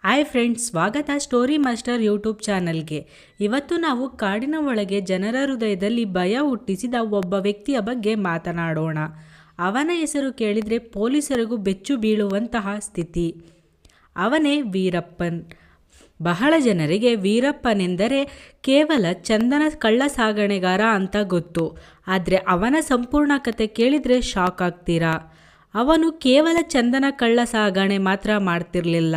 Hi friends, ಸ್ವಾಗತ story master YouTube ಚಾನಲ್ಗೆ. ಇವತ್ತು ನಾವು ಕಾಡಿನ ಒಳಗೆ ಜನರ ಹೃದಯದಲ್ಲಿ ಭಯ ಹುಟ್ಟಿಸಿದ ಒಬ್ಬ ವ್ಯಕ್ತಿಯ ಬಗ್ಗೆ ಮಾತನಾಡೋಣ. ಅವನ ಹೆಸರು ಕೇಳಿದರೆ ಪೊಲೀಸರಿಗೂ ಬೆಚ್ಚು ಬೀಳುವಂತಹ ಸ್ಥಿತಿ. ಅವನೇ ವೀರಪ್ಪನ್. ಬಹಳ ಜನರಿಗೆ ವೀರಪ್ಪನೆಂದರೆ ಕೇವಲ ಚಂದನ ಕಳ್ಳ ಸಾಗಣೆಗಾರ ಅಂತ ಗೊತ್ತು. ಆದರೆ ಅವನ ಸಂಪೂರ್ಣ ಕತೆ ಕೇಳಿದರೆ ಶಾಕ್ ಆಗ್ತೀರಾ. ಅವನು ಕೇವಲ ಚಂದನ ಕಳ್ಳ ಸಾಗಣೆ ಮಾತ್ರ ಮಾಡ್ತಿರ್ಲಿಲ್ಲ.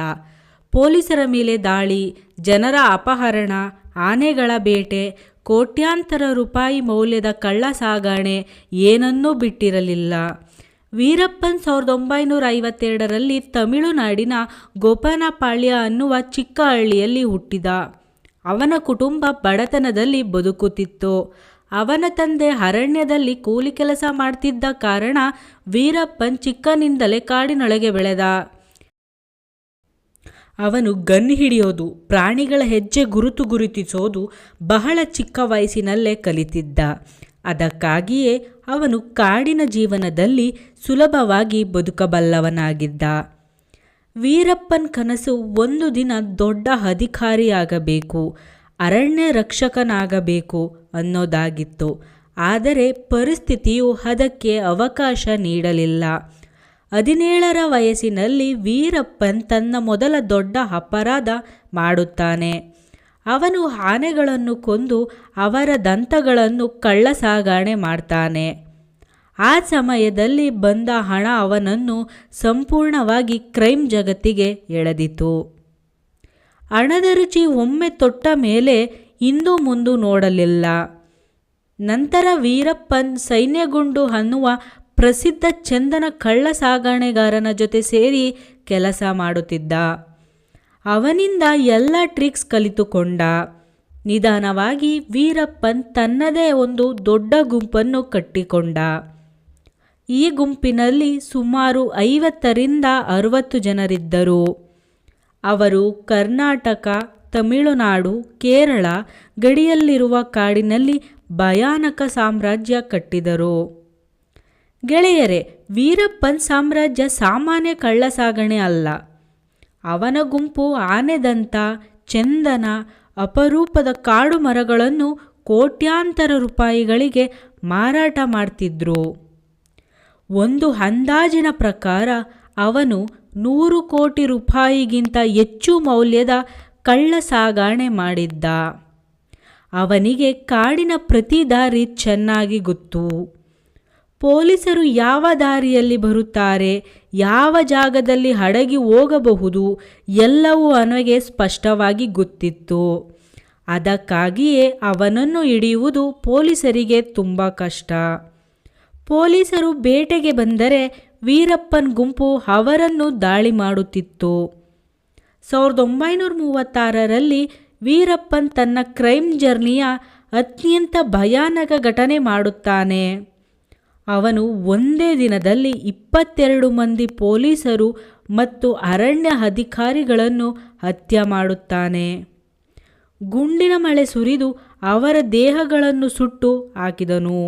ಪೊಲೀಸರ ಮೇಲೆ ದಾಳಿ, ಜನರ ಅಪಹರಣ, ಆನೆಗಳ ಬೇಟೆ, ಕೋಟ್ಯಾಂತರ ರೂಪಾಯಿ ಮೌಲ್ಯದ ಕಳ್ಳ ಸಾಗಣೆ ಏನನ್ನೂ ಬಿಟ್ಟಿರಲಿಲ್ಲ. ವೀರಪ್ಪನ್ 1952ರಲ್ಲಿ ತಮಿಳುನಾಡಿನ ಗೋಪನಪಾಳ್ಯ ಅನ್ನುವ ಚಿಕ್ಕ ಹಳ್ಳಿಯಲ್ಲಿ ಹುಟ್ಟಿದ. ಅವನ ಕುಟುಂಬ ಬಡತನದಲ್ಲಿ ಬದುಕುತ್ತಿತ್ತು. ಅವನ ತಂದೆ ಅರಣ್ಯದಲ್ಲಿ ಕೂಲಿ ಕೆಲಸ ಮಾಡ್ತಿದ್ದ ಕಾರಣ ವೀರಪ್ಪನ್ ಚಿಕ್ಕನಿಂದಲೇ ಕಾಡಿನೊಳಗೆ ಬೆಳೆದ. ಅವನು ಗನ್ ಹಿಡಿಯೋದು, ಪ್ರಾಣಿಗಳ ಹೆಜ್ಜೆ ಗುರುತಿಸೋದು ಬಹಳ ಚಿಕ್ಕ ವಯಸ್ಸಿನಲ್ಲೇ ಕಲಿತಿದ್ದ. ಅದಕ್ಕಾಗಿಯೇ ಅವನು ಕಾಡಿನ ಜೀವನದಲ್ಲಿ ಸುಲಭವಾಗಿ ಬದುಕಬಲ್ಲವನಾಗಿದ್ದ. ವೀರಪ್ಪನ್ ಕನಸು ಒಂದು ದಿನ ದೊಡ್ಡ ಅಧಿಕಾರಿಯಾಗಬೇಕು, ಅರಣ್ಯ ರಕ್ಷಕನಾಗಬೇಕು ಅನ್ನೋದಾಗಿತ್ತು. ಆದರೆ ಪರಿಸ್ಥಿತಿಯು ಅದಕ್ಕೆ ಅವಕಾಶ ನೀಡಲಿಲ್ಲ. 17ರ ವಯಸ್ಸಿನಲ್ಲಿ ವೀರಪ್ಪನ್ ತನ್ನ ಮೊದಲ ದೊಡ್ಡ ಅಪರಾಧ ಮಾಡುತ್ತಾನೆ. ಅವನು ಆನೆಗಳನ್ನು ಕೊಂದು ಅವರ ದಂತಗಳನ್ನು ಕಳ್ಳ ಸಾಗಣೆ ಮಾಡ್ತಾನೆ. ಆ ಸಮಯದಲ್ಲಿ ಬಂದ ಹಣ ಅವನನ್ನು ಸಂಪೂರ್ಣವಾಗಿ ಕ್ರೈಮ್ ಜಗತ್ತಿಗೆ ಎಳೆದಿತು. ಹಣದ ರುಚಿ ಒಮ್ಮೆ ತೊಟ್ಟ ಮೇಲೆ ಹಿಂದು ಮುಂದು ನೋಡಲಿಲ್ಲ. ನಂತರ ವೀರಪ್ಪನ್ ಸೈನ್ಯಗುಂಡು ಅನ್ನುವ ಪ್ರಸಿದ್ಧ ಚಂದನ ಕಳ್ಳ ಸಾಗಣೆಗಾರನ ಜೊತೆ ಸೇರಿ ಕೆಲಸ ಮಾಡುತ್ತಿದ್ದ. ಅವನಿಂದ ಎಲ್ಲ ಟ್ರಿಕ್ಸ್ ಕಲಿತುಕೊಂಡ. ನಿಧಾನವಾಗಿ ವೀರಪ್ಪನ್ ತನ್ನದೇ ಒಂದು ದೊಡ್ಡ ಗುಂಪನ್ನು ಕಟ್ಟಿಕೊಂಡ. ಈ ಗುಂಪಿನಲ್ಲಿ ಸುಮಾರು 50ರಿಂದ 60 ಜನರಿದ್ದರು. ಅವರು ಕರ್ನಾಟಕ, ತಮಿಳುನಾಡು, ಕೇರಳ ಗಡಿಯಲ್ಲಿರುವ ಕಾಡಿನಲ್ಲಿ ಭಯಾನಕ ಸಾಮ್ರಾಜ್ಯ ಕಟ್ಟಿದರು. ಗೆಳೆಯರೇ, ವೀರಪ್ಪನ್ ಸಾಮ್ರಾಜ್ಯ ಸಾಮಾನ್ಯ ಕಳ್ಳ ಸಾಗಣೆ ಅಲ್ಲ. ಅವನ ಗುಂಪು ಆನೆದಂತ, ಚಂದನ, ಅಪರೂಪದ ಕಾಡು ಮರಗಳನ್ನು ಕೋಟ್ಯಾಂತರ ರೂಪಾಯಿಗಳಿಗೆ ಮಾರಾಟ ಮಾಡ್ತಿದ್ರು. ಒಂದು ಅಂದಾಜಿನ ಪ್ರಕಾರ ಅವನು 100 ಕೋಟಿ ರೂಪಾಯಿಗಿಂತ ಹೆಚ್ಚು ಮೌಲ್ಯದ ಕಳ್ಳ ಸಾಗಣೆ ಮಾಡಿದ್ದ. ಅವನಿಗೆ ಕಾಡಿನ ಪ್ರತಿ ದಾರಿ ಚೆನ್ನಾಗಿ ಗೊತ್ತು. ಪೊಲೀಸರು ಯಾವ ದಾರಿಯಲ್ಲಿ ಬರುತ್ತಾರೆ, ಯಾವ ಜಾಗದಲ್ಲಿ ಅಡಗಿ ಹೋಗಬಹುದು ಎಲ್ಲವೂ ಅವನಿಗೆ ಸ್ಪಷ್ಟವಾಗಿ ಗೊತ್ತಿತ್ತು. ಅದಕ್ಕಾಗಿಯೇ ಅವನನ್ನು ಹಿಡಿಯುವುದು ಪೊಲೀಸರಿಗೆ ತುಂಬ ಕಷ್ಟ. ಪೊಲೀಸರು ಬೇಟೆಗೆ ಬಂದರೆ ವೀರಪ್ಪನ್ ಗುಂಪು ಅವರನ್ನು ದಾಳಿ ಮಾಡುತ್ತಿತ್ತು. 1936ರಲ್ಲಿ ವೀರಪ್ಪನ್ ತನ್ನ ಕ್ರೈಮ್ ಜರ್ನಿಯ ಅತ್ಯಂತ ಭಯಾನಕ ಘಟನೆ ಮಾಡುತ್ತಾನೆ. ಅವನು ಒಂದೇ ದಿನದಲ್ಲಿ 22 ಮಂದಿ ಪೊಲೀಸರು ಮತ್ತು ಅರಣ್ಯ ಅಧಿಕಾರಿಗಳನ್ನು ಹತ್ಯೆ ಮಾಡುತ್ತಾನೆ. ಗುಂಡಿನ ಮಳೆ ಸುರಿದು ಅವರ ದೇಹಗಳನ್ನು ಸುಟ್ಟು ಹಾಕಿದನು.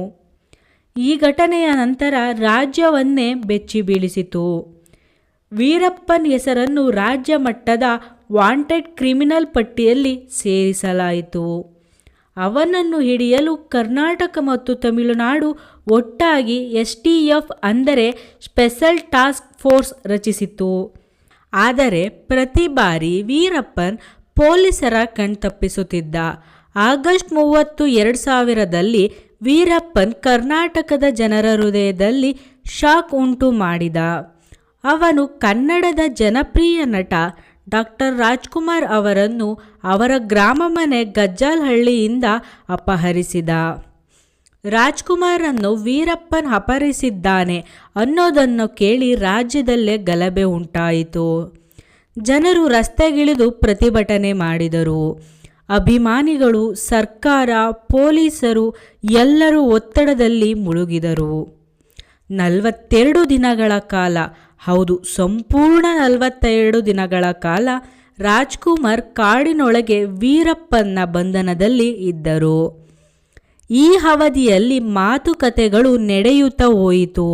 ಈ ಘಟನೆಯ ನಂತರ ರಾಜ್ಯವನ್ನೇ ಬೆಚ್ಚಿ ಬೀಳಿಸಿತು. ವೀರಪ್ಪನ್ ಹೆಸರನ್ನು ರಾಜ್ಯ ಮಟ್ಟದ ವಾಂಟೆಡ್ ಕ್ರಿಮಿನಲ್ ಪಟ್ಟಿಯಲ್ಲಿ ಸೇರಿಸಲಾಯಿತು. ಅವನನ್ನು ಹಿಡಿಯಲು ಕರ್ನಾಟಕ ಮತ್ತು ತಮಿಳುನಾಡು ಒಟ್ಟಾಗಿ STF ಅಂದರೆ ಸ್ಪೆಷಲ್ ಟಾಸ್ಕ್ ಫೋರ್ಸ್ ರಚಿಸಿತು. ಆದರೆ ಪ್ರತಿ ಬಾರಿ ವೀರಪ್ಪನ್ ಪೊಲೀಸರ ಕಣ್ತಪ್ಪಿಸುತ್ತಿದ್ದ. ಆಗಸ್ಟ್ 30, 2000ರಲ್ಲಿ ವೀರಪ್ಪನ್ ಕರ್ನಾಟಕದ ಜನರ ಹೃದಯದಲ್ಲಿ ಶಾಕ್ ಉಂಟು ಮಾಡಿದ. ಅವನು ಕನ್ನಡದ ಜನಪ್ರಿಯ ನಟ ಡಾಕ್ಟರ್ ರಾಜ್ಕುಮಾರ್ ಅವರನ್ನು ಅವರ ಗ್ರಾಮ ಮನೆ ಗಜ್ಜಲಹಳ್ಳಿಯಿಂದ ಅಪಹರಿಸಿದ. ರಾಜ್ಕುಮಾರನ್ನು ವೀರಪ್ಪನ್ ಅಪಹರಿಸಿದ್ದಾನೆ ಅನ್ನೋದನ್ನು ಕೇಳಿ ರಾಜ್ಯದಲ್ಲೇ ಗಲಭೆ ಉಂಟಾಯಿತು. ಜನರು ರಸ್ತೆಗಿಳಿದು ಪ್ರತಿಭಟನೆ ಮಾಡಿದರು. ಅಭಿಮಾನಿಗಳು, ಸರ್ಕಾರ, ಪೊಲೀಸರು ಎಲ್ಲರೂ ಒತ್ತಡದಲ್ಲಿ ಮುಳುಗಿದರು. 42 ದಿನಗಳ ಕಾಲ, ಹೌದು ಸಂಪೂರ್ಣ 42 ದಿನಗಳ ಕಾಲ ರಾಜ್ಕುಮಾರ್ ಕಾಡಿನೊಳಗೆ ವೀರಪ್ಪನ್ನ ಬಂಧನದಲ್ಲಿ ಇದ್ದರು. ಈ ಅವಧಿಯಲ್ಲಿ ಮಾತುಕತೆಗಳು ನಡೆಯುತ್ತಾ ಹೋಯಿತು.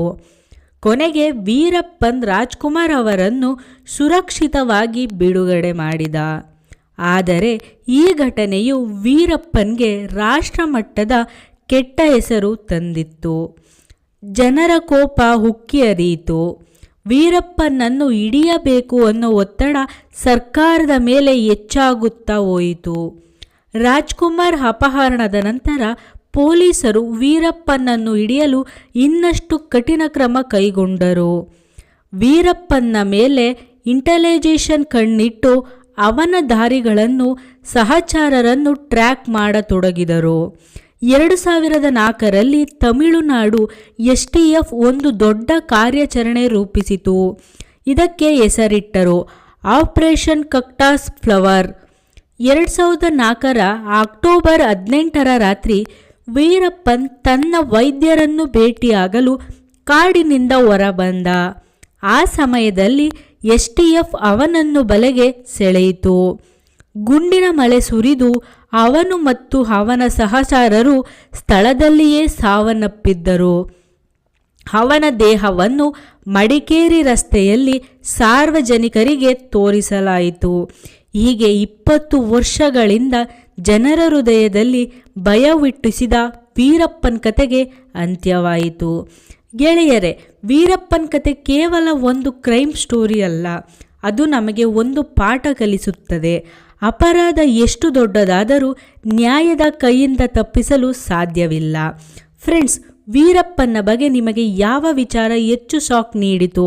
ಕೊನೆಗೆ ವೀರಪ್ಪನ್ ರಾಜ್ಕುಮಾರ್ ಅವರನ್ನು ಸುರಕ್ಷಿತವಾಗಿ ಬಿಡುಗಡೆ ಮಾಡಿದ. ಆದರೆ ಈ ಘಟನೆಯು ವೀರಪ್ಪನ್ಗೆ ರಾಷ್ಟ್ರಮಟ್ಟದ ಕೆಟ್ಟ ಹೆಸರು ತಂದಿತ್ತು. ಜನರ ಕೋಪ ಉಕ್ಕಿ ಹರಿಯಿತು. ವೀರಪ್ಪನನ್ನು ಹಿಡಿಯಬೇಕು ಅನ್ನೋ ಒತ್ತಡ ಸರ್ಕಾರದ ಮೇಲೆ ಹೆಚ್ಚಾಗುತ್ತಾ ಹೋಯಿತು. ರಾಜ್ಕುಮಾರ್ ಅಪಹರಣದ ನಂತರ ಪೊಲೀಸರು ವೀರಪ್ಪನನ್ನು ಹಿಡಿಯಲು ಇನ್ನಷ್ಟು ಕಠಿಣ ಕ್ರಮ ಕೈಗೊಂಡರು. ವೀರಪ್ಪನ ಮೇಲೆ ಇಂಟೆಲಿಜೆನ್ಸ್ ಕಣ್ಣಿಟ್ಟು ಅವನ ದಾರಿಗಳನ್ನು ಸಹಚರರನ್ನು ಟ್ರ್ಯಾಕ್ ಮಾಡತೊಡಗಿದರು. 2004ರಲ್ಲಿ ತಮಿಳುನಾಡು STF ಒಂದು ದೊಡ್ಡ ಕಾರ್ಯಾಚರಣೆ ರೂಪಿಸಿತು. ಇದಕ್ಕೆ ಹೆಸರಿಟ್ಟರು ಆಪರೇಷನ್ ಕಕ್ಟಾಸ್ ಫ್ಲವರ್. 2004ರ ಅಕ್ಟೋಬರ್ 18ರ ರಾತ್ರಿ ವೀರಪ್ಪನ್ ತನ್ನ ವೈದ್ಯರನ್ನು ಭೇಟಿಯಾಗಲು ಕಾಡಿನಿಂದ ಹೊರಬಂದ. ಆ ಸಮಯದಲ್ಲಿ STF ಅವನನ್ನು ಬಲೆಗೆ ಸೆಳೆಯಿತು. ಗುಂಡಿನ ಮಳೆ ಸುರಿದು ಅವನು ಮತ್ತು ಅವನ ಸಹಚರರು ಸ್ಥಳದಲ್ಲಿಯೇ ಸಾವನ್ನಪ್ಪಿದ್ದರು. ಅವನ ದೇಹವನ್ನು ಮಡಿಕೇರಿ ರಸ್ತೆಯಲ್ಲಿ ಸಾರ್ವಜನಿಕರಿಗೆ ತೋರಿಸಲಾಯಿತು. ಹೀಗೆ 20 ವರ್ಷಗಳಿಂದ ಜನರ ಹೃದಯದಲ್ಲಿ ಭಯ ಹುಟ್ಟಿಸಿದ ವೀರಪ್ಪನ್ ಕತೆಗೆ ಅಂತ್ಯವಾಯಿತು. ಗೆಳೆಯರೆ, ವೀರಪ್ಪನ್ ಕತೆ ಕೇವಲ ಒಂದು ಕ್ರೈಮ್ ಸ್ಟೋರಿ ಅಲ್ಲ, ಅದು ನಮಗೆ ಒಂದು ಪಾಠ ಕಲಿಸುತ್ತದೆ. ಅಪರಾಧ ಎಷ್ಟು ದೊಡ್ಡದಾದರೂ ನ್ಯಾಯದ ಕೈಯಿಂದ ತಪ್ಪಿಸಲು ಸಾಧ್ಯವಿಲ್ಲ. ಫ್ರೆಂಡ್ಸ್, ವೀರಪ್ಪನ ಬಗ್ಗೆ ನಿಮಗೆ ಯಾವ ವಿಚಾರ ಹೆಚ್ಚು ಶಾಕ್ ನೀಡಿತು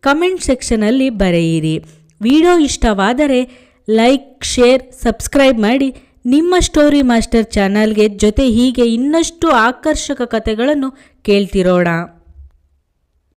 ಕಮೆಂಟ್ ಸೆಕ್ಷನಲ್ಲಿ ಬರೆಯಿರಿ. ವಿಡಿಯೋ ಇಷ್ಟವಾದರೆ ಲೈಕ್, ಶೇರ್, ಸಬ್ಸ್ಕ್ರೈಬ್ ಮಾಡಿ. ನಿಮ್ಮ ಸ್ಟೋರಿ ಮಾಸ್ಟರ್ ಚಾನಲ್ಗೆ ಜೊತೆ ಹೀಗೆ ಇನ್ನಷ್ಟು ಆಕರ್ಷಕ ಕಥೆಗಳನ್ನು ಕೇಳ್ತಿರೋಣ.